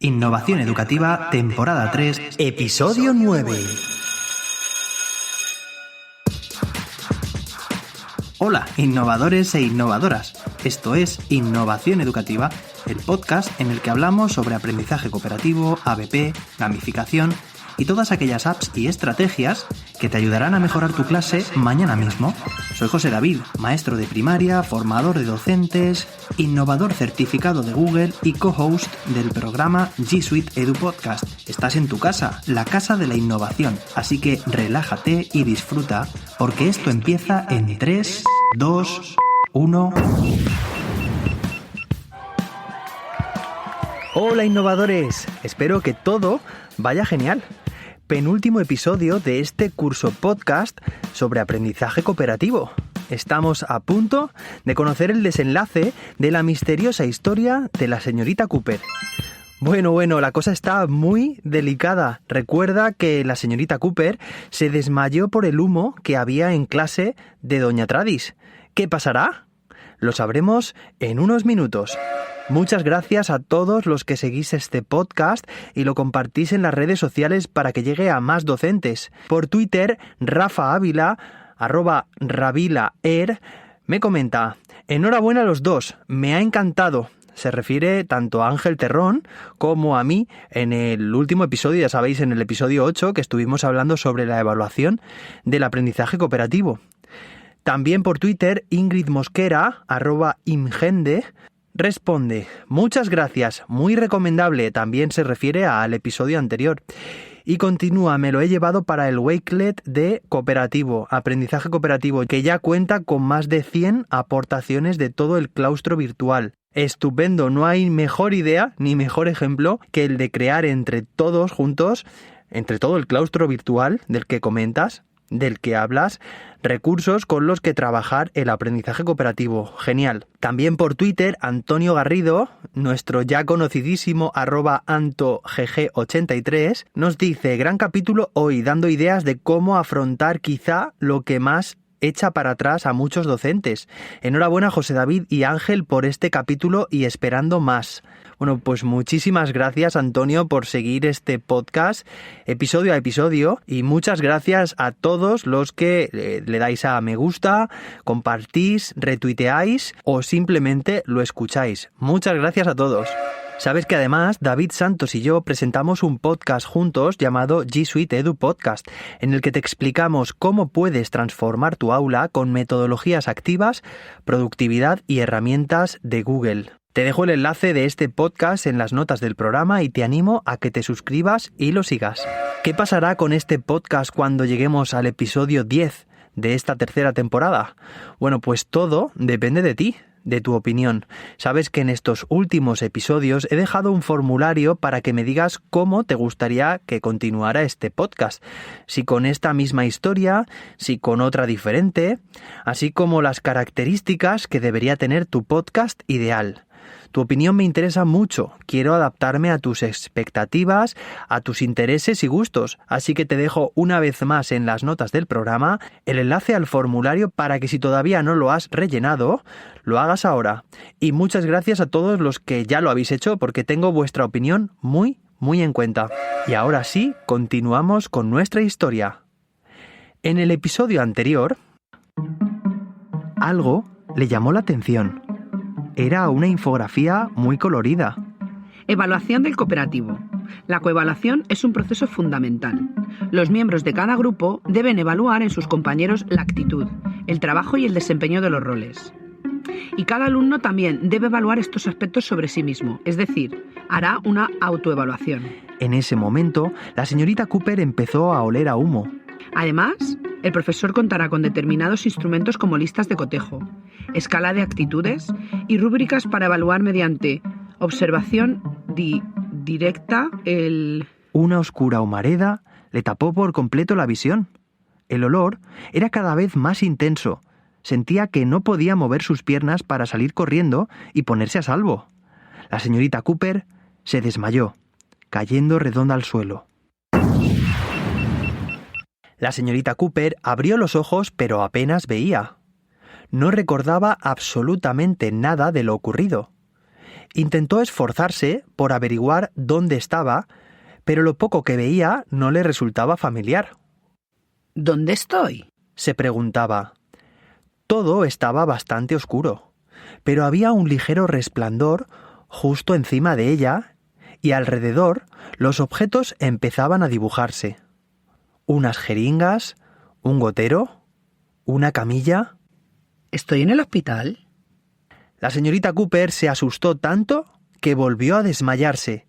Innovación Educativa, temporada 3, episodio 9. Hola, innovadores e innovadoras. Esto es Innovación Educativa, el podcast en el que hablamos sobre aprendizaje cooperativo, ABP, gamificación y todas aquellas apps y estrategias que te ayudarán a mejorar tu clase mañana mismo. Soy José David, maestro de primaria, formador de docentes, innovador certificado de Google y co-host del programa G Suite Edu Podcast. Estás en tu casa, la casa de la innovación, así que relájate y disfruta, porque esto empieza en 3, 2, 1... Hola innovadores, espero que todo vaya genial. Penúltimo episodio de este curso podcast sobre aprendizaje cooperativo. Estamos a punto de conocer el desenlace de la misteriosa historia de la señorita Cooper. Bueno, la cosa está muy delicada. Recuerda que la señorita Cooper se desmayó por el humo que había en clase de Doña Tradis. ¿Qué pasará? Lo sabremos en unos minutos. Muchas gracias a todos los que seguís este podcast y lo compartís en las redes sociales para que llegue a más docentes. Por Twitter, Rafa Ávila, @ravilaer, me comenta: enhorabuena a los dos, me ha encantado. Se refiere tanto a Ángel Terrón como a mí en el último episodio, ya sabéis, en el episodio 8, que estuvimos hablando sobre la evaluación del aprendizaje cooperativo. También por Twitter, Ingrid Mosquera, @imgende, responde: muchas gracias, muy recomendable. También se refiere al episodio anterior. Y continúa: me lo he llevado para el Wakelet de cooperativo, aprendizaje cooperativo, que ya cuenta con más de 100 aportaciones de todo el claustro virtual. Estupendo, no hay mejor idea ni mejor ejemplo que el de crear entre todos juntos, entre todo el claustro virtual del que comentas, del que hablas, recursos con los que trabajar el aprendizaje cooperativo. Genial. También por Twitter, Antonio Garrido, nuestro ya conocidísimo @antogg83, nos dice: gran capítulo hoy, dando ideas de cómo afrontar quizá lo que más echa para atrás a muchos docentes. Enhorabuena José David y Ángel por este capítulo y esperando más. Bueno, pues muchísimas gracias, Antonio, por seguir este podcast episodio a episodio, y muchas gracias a todos los que le dais a me gusta, compartís, retuiteáis o simplemente lo escucháis. Muchas gracias a todos. Sabes que además David Santos y yo presentamos un podcast juntos llamado G Suite Edu Podcast, en el que te explicamos cómo puedes transformar tu aula con metodologías activas, productividad y herramientas de Google. Te dejo el enlace de este podcast en las notas del programa y te animo a que te suscribas y lo sigas. ¿Qué pasará con este podcast cuando lleguemos al episodio 10 de esta tercera temporada? Bueno, pues todo depende de ti, de tu opinión. Sabes que en estos últimos episodios he dejado un formulario para que me digas cómo te gustaría que continuara este podcast. Si con esta misma historia, si con otra diferente, así como las características que debería tener tu podcast ideal. Tu opinión me interesa mucho, quiero adaptarme a tus expectativas, a tus intereses y gustos, así que te dejo una vez más en las notas del programa el enlace al formulario para que si todavía no lo has rellenado, lo hagas ahora. Y muchas gracias a todos los que ya lo habéis hecho, porque tengo vuestra opinión muy en cuenta. Y ahora sí, continuamos con nuestra historia. En el episodio anterior, algo le llamó la atención. Era una infografía muy colorida. Evaluación del cooperativo. La coevaluación es un proceso fundamental. Los miembros de cada grupo deben evaluar en sus compañeros la actitud, el trabajo y el desempeño de los roles. Y cada alumno también debe evaluar estos aspectos sobre sí mismo, es decir, hará una autoevaluación. En ese momento, la señorita Cooper empezó a oler a humo. Además, el profesor contará con determinados instrumentos como listas de cotejo, escala de actitudes y rúbricas para evaluar mediante observación directa Una oscura humareda le tapó por completo la visión. El olor era cada vez más intenso. Sentía que no podía mover sus piernas para salir corriendo y ponerse a salvo. La señorita Cooper se desmayó, cayendo redonda al suelo. La señorita Cooper abrió los ojos, pero apenas veía. No recordaba absolutamente nada de lo ocurrido. Intentó esforzarse por averiguar dónde estaba, pero lo poco que veía no le resultaba familiar. ¿Dónde estoy?, se preguntaba. Todo estaba bastante oscuro, pero había un ligero resplandor justo encima de ella y alrededor los objetos empezaban a dibujarse. Unas jeringas, un gotero, una camilla. ¿Estoy en el hospital? La señorita Cooper se asustó tanto que volvió a desmayarse,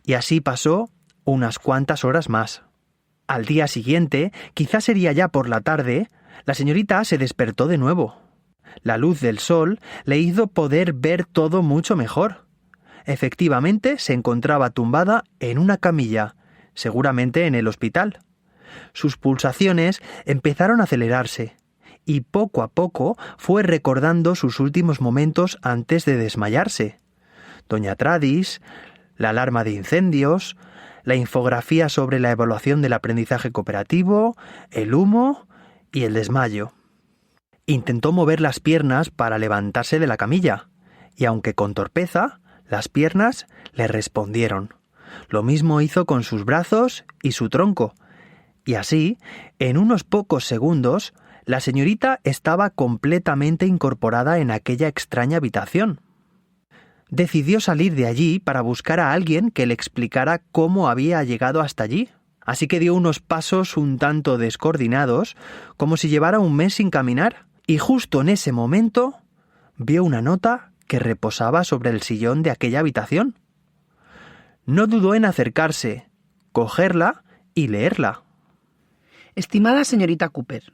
y así pasó unas cuantas horas más. Al día siguiente, quizás sería ya por la tarde, la señorita se despertó de nuevo. La luz del sol le hizo poder ver todo mucho mejor. Efectivamente, se encontraba tumbada en una camilla, seguramente en el hospital. Sus pulsaciones empezaron a acelerarse, y poco a poco fue recordando sus últimos momentos antes de desmayarse. Doña Tradis, la alarma de incendios, la infografía sobre la evaluación del aprendizaje cooperativo, el humo y el desmayo. Intentó mover las piernas para levantarse de la camilla, y aunque con torpeza, las piernas le respondieron. Lo mismo hizo con sus brazos y su tronco, y así, en unos pocos segundos, la señorita estaba completamente incorporada en aquella extraña habitación. Decidió salir de allí para buscar a alguien que le explicara cómo había llegado hasta allí. Así que dio unos pasos un tanto descoordinados, como si llevara un mes sin caminar, y justo en ese momento vio una nota que reposaba sobre el sillón de aquella habitación. No dudó en acercarse, cogerla y leerla. Estimada señorita Cooper,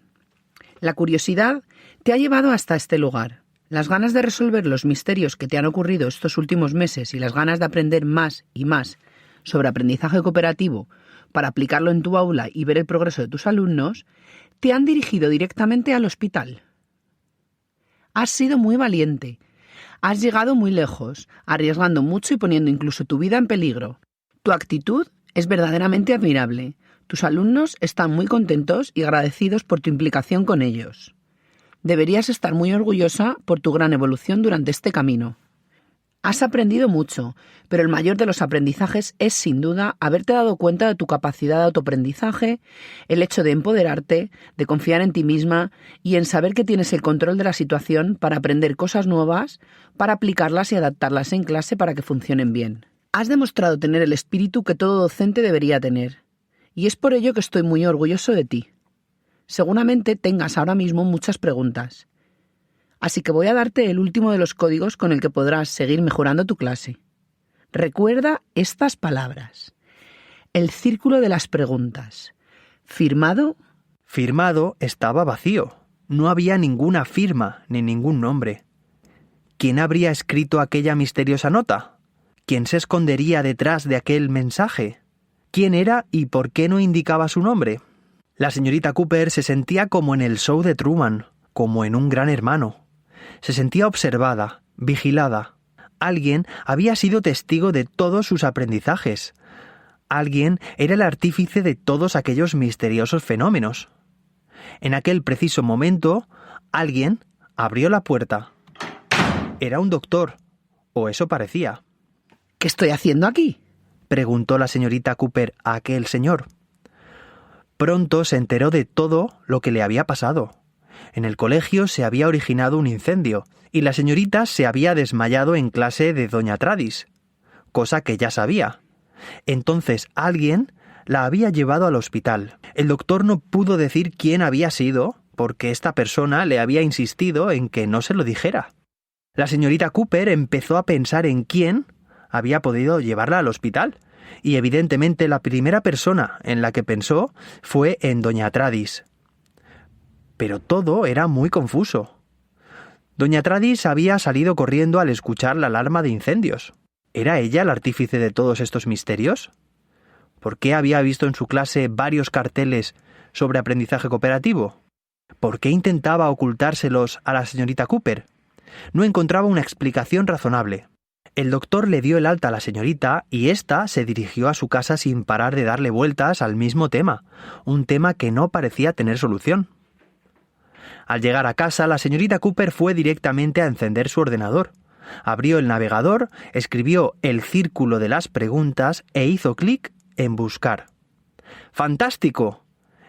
la curiosidad te ha llevado hasta este lugar. Las ganas de resolver los misterios que te han ocurrido estos últimos meses y las ganas de aprender más y más sobre aprendizaje cooperativo para aplicarlo en tu aula y ver el progreso de tus alumnos, te han dirigido directamente al hospital. Has sido muy valiente. Has llegado muy lejos, arriesgando mucho y poniendo incluso tu vida en peligro. Tu actitud es verdaderamente admirable. Tus alumnos están muy contentos y agradecidos por tu implicación con ellos. Deberías estar muy orgullosa por tu gran evolución durante este camino. Has aprendido mucho, pero el mayor de los aprendizajes es, sin duda, haberte dado cuenta de tu capacidad de autoaprendizaje, el hecho de empoderarte, de confiar en ti misma y en saber que tienes el control de la situación para aprender cosas nuevas, para aplicarlas y adaptarlas en clase para que funcionen bien. Has demostrado tener el espíritu que todo docente debería tener, y es por ello que estoy muy orgulloso de ti. Seguramente tengas ahora mismo muchas preguntas. Así que voy a darte el último de los códigos con el que podrás seguir mejorando tu clase. Recuerda estas palabras. El círculo de las preguntas. ¿Firmado? Firmado estaba vacío. No había ninguna firma ni ningún nombre. ¿Quién habría escrito aquella misteriosa nota? ¿Quién se escondería detrás de aquel mensaje? ¿Quién era y por qué no indicaba su nombre? La señorita Cooper se sentía como en el show de Truman, como en un Gran Hermano. Se sentía observada, vigilada. Alguien había sido testigo de todos sus aprendizajes. Alguien era el artífice de todos aquellos misteriosos fenómenos. En aquel preciso momento, alguien abrió la puerta. Era un doctor, o eso parecía. ¿Qué estoy haciendo aquí?, preguntó la señorita Cooper a aquel señor. Pronto se enteró de todo lo que le había pasado. En el colegio se había originado un incendio y la señorita se había desmayado en clase de doña Tradis, cosa que ya sabía. Entonces alguien la había llevado al hospital. El doctor no pudo decir quién había sido porque esta persona le había insistido en que no se lo dijera. La señorita Cooper empezó a pensar en quién había podido llevarla al hospital y evidentemente la primera persona en la que pensó fue en doña Tradis. Pero todo era muy confuso. Doña Tradis había salido corriendo al escuchar la alarma de incendios. ¿Era ella el artífice de todos estos misterios? ¿Por qué había visto en su clase varios carteles sobre aprendizaje cooperativo? ¿Por qué intentaba ocultárselos a la señorita Cooper? No encontraba una explicación razonable. El doctor le dio el alta a la señorita y ésta se dirigió a su casa sin parar de darle vueltas al mismo tema, un tema que no parecía tener solución. Al llegar a casa, la señorita Cooper fue directamente a encender su ordenador. Abrió el navegador, escribió el círculo de las preguntas e hizo clic en buscar. ¡Fantástico!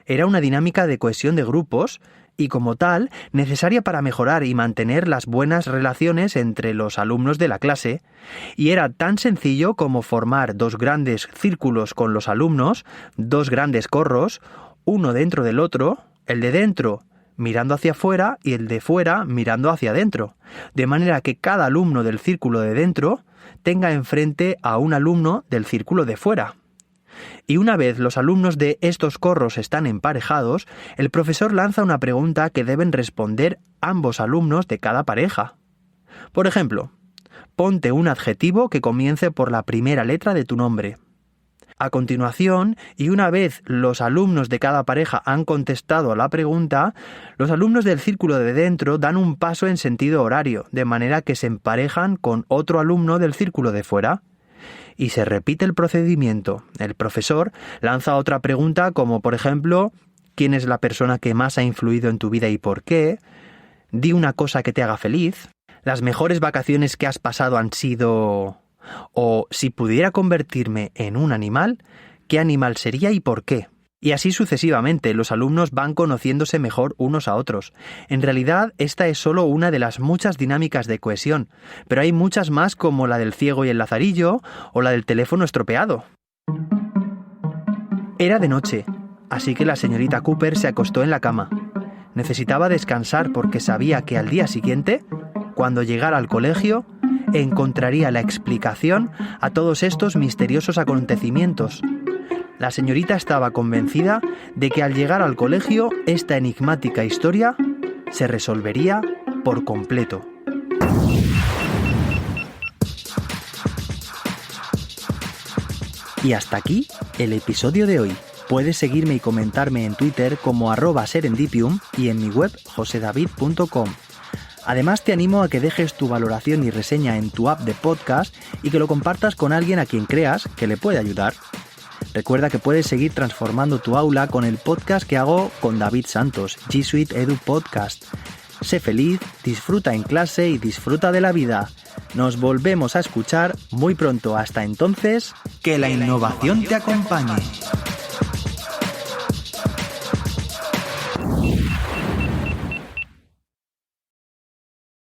Era una dinámica de cohesión de grupos y, como tal, necesaria para mejorar y mantener las buenas relaciones entre los alumnos de la clase, y era tan sencillo como formar 2 grandes círculos con los alumnos, 2 grandes corros, uno dentro del otro, el de dentro mirando hacia afuera y el de fuera mirando hacia adentro, de manera que cada alumno del círculo de dentro tenga enfrente a un alumno del círculo de fuera. Y una vez los alumnos de estos corros están emparejados, el profesor lanza una pregunta que deben responder ambos alumnos de cada pareja. Por ejemplo, ponte un adjetivo que comience por la primera letra de tu nombre. A continuación, y una vez los alumnos de cada pareja han contestado a la pregunta, los alumnos del círculo de dentro dan un paso en sentido horario, de manera que se emparejan con otro alumno del círculo de fuera. Y se repite el procedimiento. El profesor lanza otra pregunta como, por ejemplo, ¿quién es la persona que más ha influido en tu vida y por qué? Di una cosa que te haga feliz. ¿Las mejores vacaciones que has pasado han sido...? O si pudiera convertirme en un animal, ¿qué animal sería y por qué? Y así sucesivamente, los alumnos van conociéndose mejor unos a otros. En realidad, esta es solo una de las muchas dinámicas de cohesión, pero hay muchas más como la del ciego y el lazarillo, o la del teléfono estropeado. Era de noche, así que la señorita Cooper se acostó en la cama. Necesitaba descansar porque sabía que al día siguiente, cuando llegara al colegio, encontraría la explicación a todos estos misteriosos acontecimientos. La señorita estaba convencida de que al llegar al colegio, esta enigmática historia se resolvería por completo. Y hasta aquí el episodio de hoy. Puedes seguirme y comentarme en Twitter como @serendipium y en mi web josedavid.com. Además, te animo a que dejes tu valoración y reseña en tu app de podcast y que lo compartas con alguien a quien creas que le puede ayudar. Recuerda que puedes seguir transformando tu aula con el podcast que hago con David Santos, G Suite Edu Podcast. Sé feliz, disfruta en clase y disfruta de la vida. Nos volvemos a escuchar muy pronto. Hasta entonces, que la innovación te acompañe.